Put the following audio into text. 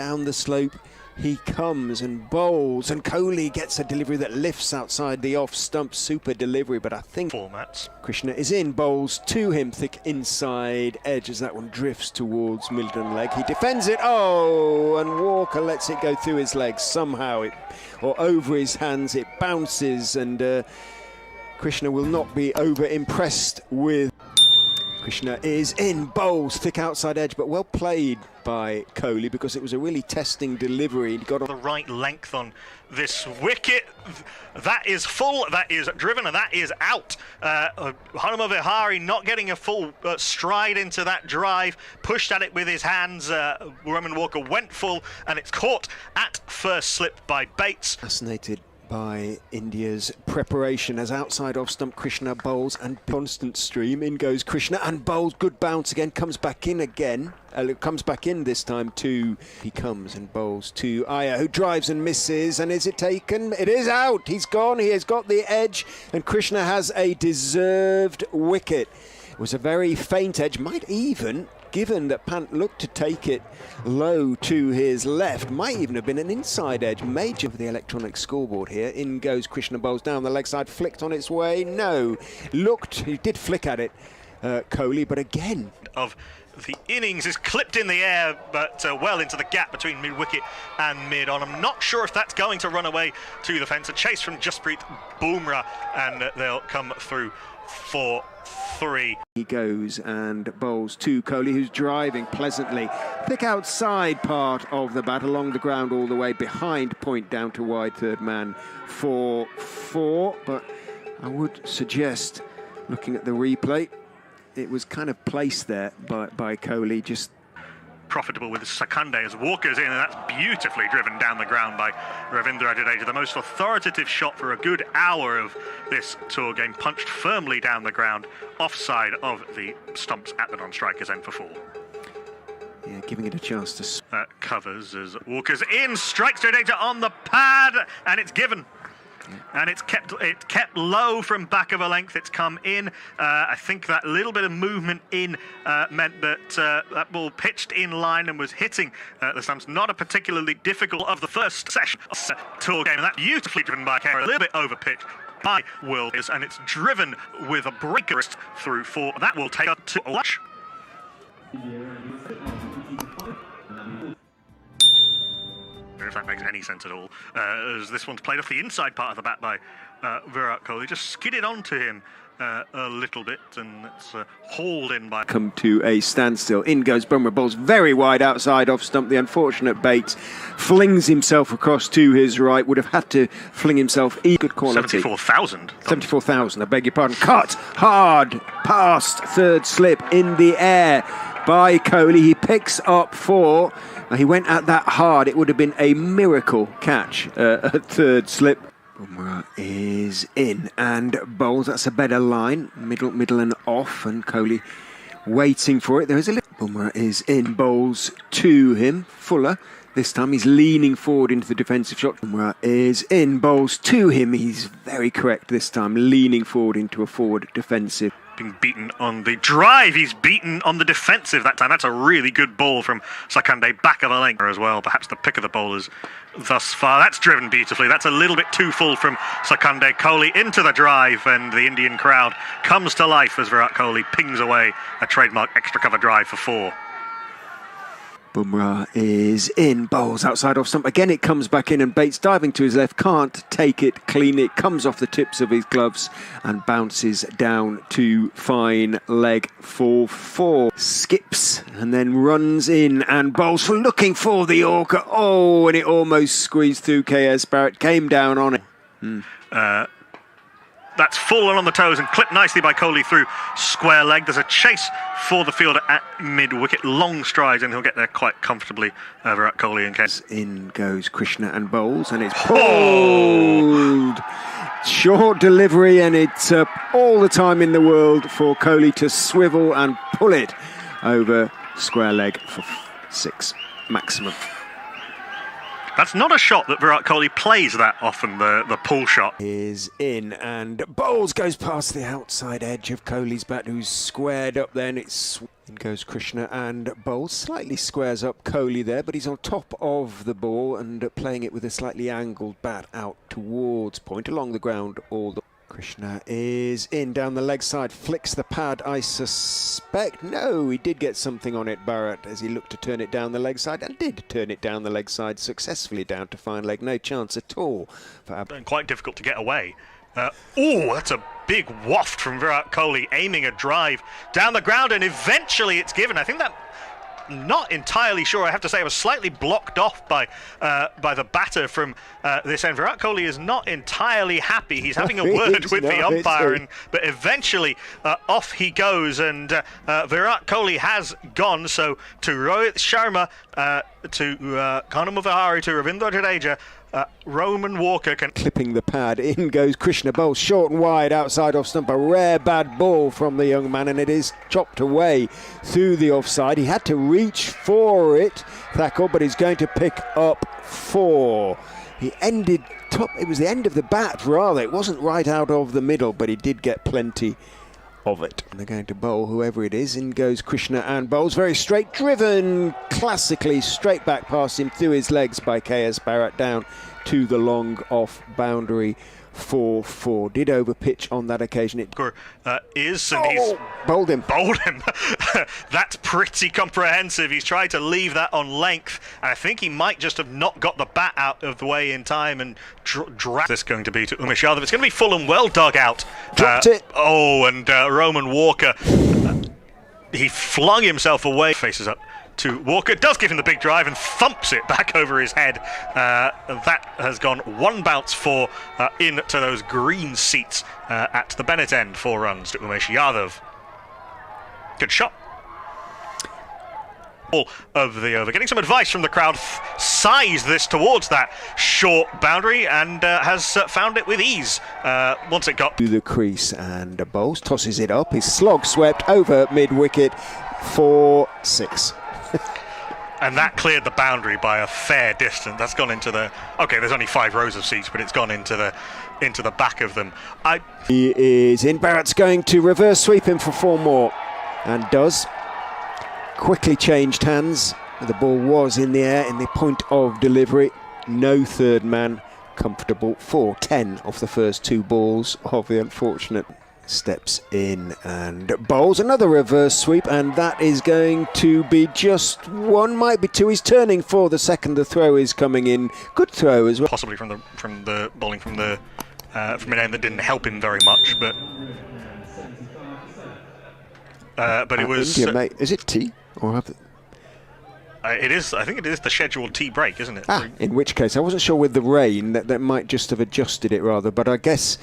down the slope he comes and bowls, and Kohli gets a delivery that lifts outside the off stump. Super delivery, but I think formats. Krishna is in, bowls to him, thick inside edge as that one drifts towards Milden leg. He defends it, oh, and Walker lets it go through his legs somehow, or over his hands. It bounces, and Krishna will not be over impressed with. Krishna is in, bowls, thick outside edge, but well played by Kohli because it was a really testing delivery. He got the right length on this wicket. That is full, that is driven, and that is out. Hanuma Vihari not getting a full stride into that drive, pushed at it with his hands. Roman Walker went full, and it's caught at first slip by Bates. Fascinated by India's preparation as outside off stump Krishna bowls and constant stream. In goes Krishna and bowls, good bounce again, comes back in again. Comes back in this time too. He comes and bowls to Iyer, who drives and misses, and is it taken? It is out, he's gone, he has got the edge, and Krishna has a deserved wicket. It was a very faint edge, might even, given that Pant looked to take it low to his left, might even have been an inside edge. Major for the electronic scoreboard here. In goes Krishna, bowls down the leg side, flicked on its way. No, looked, he did flick at it, Kohli, but again. Of the innings is clipped in the air, but well into the gap between mid-wicket and mid-on. I'm not sure if that's going to run away to the fence. A chase from Jasprit Bumrah, and they'll come through for 3. He goes and bowls to Kohli, who's driving pleasantly. Thick outside part of the bat, along the ground all the way behind point, down to wide third man for 4. But I would suggest, looking at the replay, it was kind of placed there by Kohli, just profitable with Sakande as Walker's in, and that's beautifully driven down the ground by Ravindra Jadeja. The most authoritative shot for a good hour of this tour game, punched firmly down the ground offside of the stumps at the non-strikers end for 4. Yeah, giving it a chance to covers as Walker's in, strikes Jadeja on the pad, and it's given. And it's kept low from back of a length. It's come in. I think that little bit of movement in meant that that ball pitched in line and was hitting the stumps. Not a particularly difficult of the first session of the tour game, and that beautifully driven by Kara, a little bit over pitch by Will, and it's driven with a breaker through 4. That will take us to a watch. If that makes any sense at all, as this one's played off the inside part of the bat by Virat Kohli, just skidded onto him a little bit, and it's hauled in by. Come to a standstill. In goes Bumrah, bowls very wide outside off stump. The unfortunate Bates flings himself across to his right. Would have had to fling himself. Good quality. 74,000. 74,000. I beg your pardon. Cut hard past third slip in the air by Kohli. He picks up 4. He went at that hard. It would have been a miracle catch at third slip. Bumrah is in and bowls. That's a better line. Middle and off, and Kohli waiting for it. There is a little. Bumrah is in, bowls to him. Fuller. This time he's leaning forward into the defensive shot. Bumrah is in, bowls to him. He's very correct this time, leaning forward into a forward defensive. Being beaten on the drive, he's beaten on the defensive that time. That's a really good ball from Sakande, back of a length as well. Perhaps the pick of the bowlers thus far. That's driven beautifully. That's a little bit too full from Sakande. Kohli into the drive, and the Indian crowd comes to life as Virat Kohli pings away a trademark extra cover drive for 4. Bumrah is in, bowls outside off stump. Again, it comes back in, and Bates diving to his left, can't take it clean. It comes off the tips of his gloves and bounces down to fine leg for 4. Skips and then runs in and bowls, looking for the Yorker. Oh, and it almost squeezed through KS Barrett, came down on it. That's full on the toes and clipped nicely by Kohli through square leg. There's a chase for the fielder at mid-wicket. Long strides, and he'll get there quite comfortably. Virat Kohli in case. In goes Krishna and bowls, and it's pulled. Short delivery, and it's all the time in the world for Kohli to swivel and pull it over square leg for 6 maximum. That's not a shot that Virat Kohli plays that often, the pull shot. Is in, and bowls goes past the outside edge of Kohli's bat, who's squared up there, and in goes Krishna, and bowls slightly squares up Kohli there, but he's on top of the ball and playing it with a slightly angled bat out towards point along the ground. Krishna is in down the leg side, flicks the pad, I suspect. No, he did get something on it, Bharat, as he looked to turn it down the leg side, and did turn it down the leg side successfully down to fine leg. No chance at all for And quite difficult to get away. Oh, that's a big waft from Virat Kohli, aiming a drive down the ground, and eventually it's given. I think that, not entirely sure, I have to say, I was slightly blocked off by the batter from this end. Virat Kohli is not entirely happy. He's having a word with the umpire, but eventually off he goes, and Virat Kohli has gone. So to Rohit Sharma, to Conor Muvahari, to Ravindra Jadeja, Roman Walker can... Clipping the pad, in goes Krishna, bowls short and wide outside off stump. A rare bad ball from the young man, and it is chopped away through the offside. He had to reach for it, Thakur, but he's going to pick up 4. He ended top, it was the end of the bat rather. It wasn't right out of the middle, but he did get plenty of it. And they're going to bowl whoever it is. In goes Krishna and bowls very straight, driven classically straight back past him through his legs by KS Bharat down to the long off boundary for 4. Did overpitch on that occasion. He's bowled him. That's pretty comprehensive. He's tried to leave that on length, and I think he might just have not got the bat out of the way in time and dragged this going to be to Umesh Yadav. It's going to be full and well dug out. Dropped it. Oh, and Roman Walker, he flung himself away, faces up to Walker, does give him the big drive and thumps it back over his head. That has gone 1 bounce for into those green seats at the Bennett end. 4 runs to Umesh Yadav. Good shot. All of the over. Getting some advice from the crowd, size this towards that short boundary, and has found it with ease once it got to the crease, and bowls tosses it up. His slog swept over mid wicket for 6. And that cleared the boundary by a fair distance. That's gone into the... Okay, there's only 5 rows of seats, but it's gone into the back of them. He is in. Bharat's going to reverse sweep him for 4 more, and does. Quickly changed hands. The ball was in the air in the point of delivery. No third man. Comfortable for 10 off the first 2 balls of the unfortunate. Steps in and bowls another reverse sweep, and that is going to be just 1, might be 2. He's turning for the second. The throw is coming in. Good throw as well. Possibly from the bowling from an end that didn't help him very much, but it was. India, mate. Is it tea or have it is. I think it is the scheduled tea break, isn't it? In which case, I wasn't sure with the rain that might just have adjusted it rather, but I guess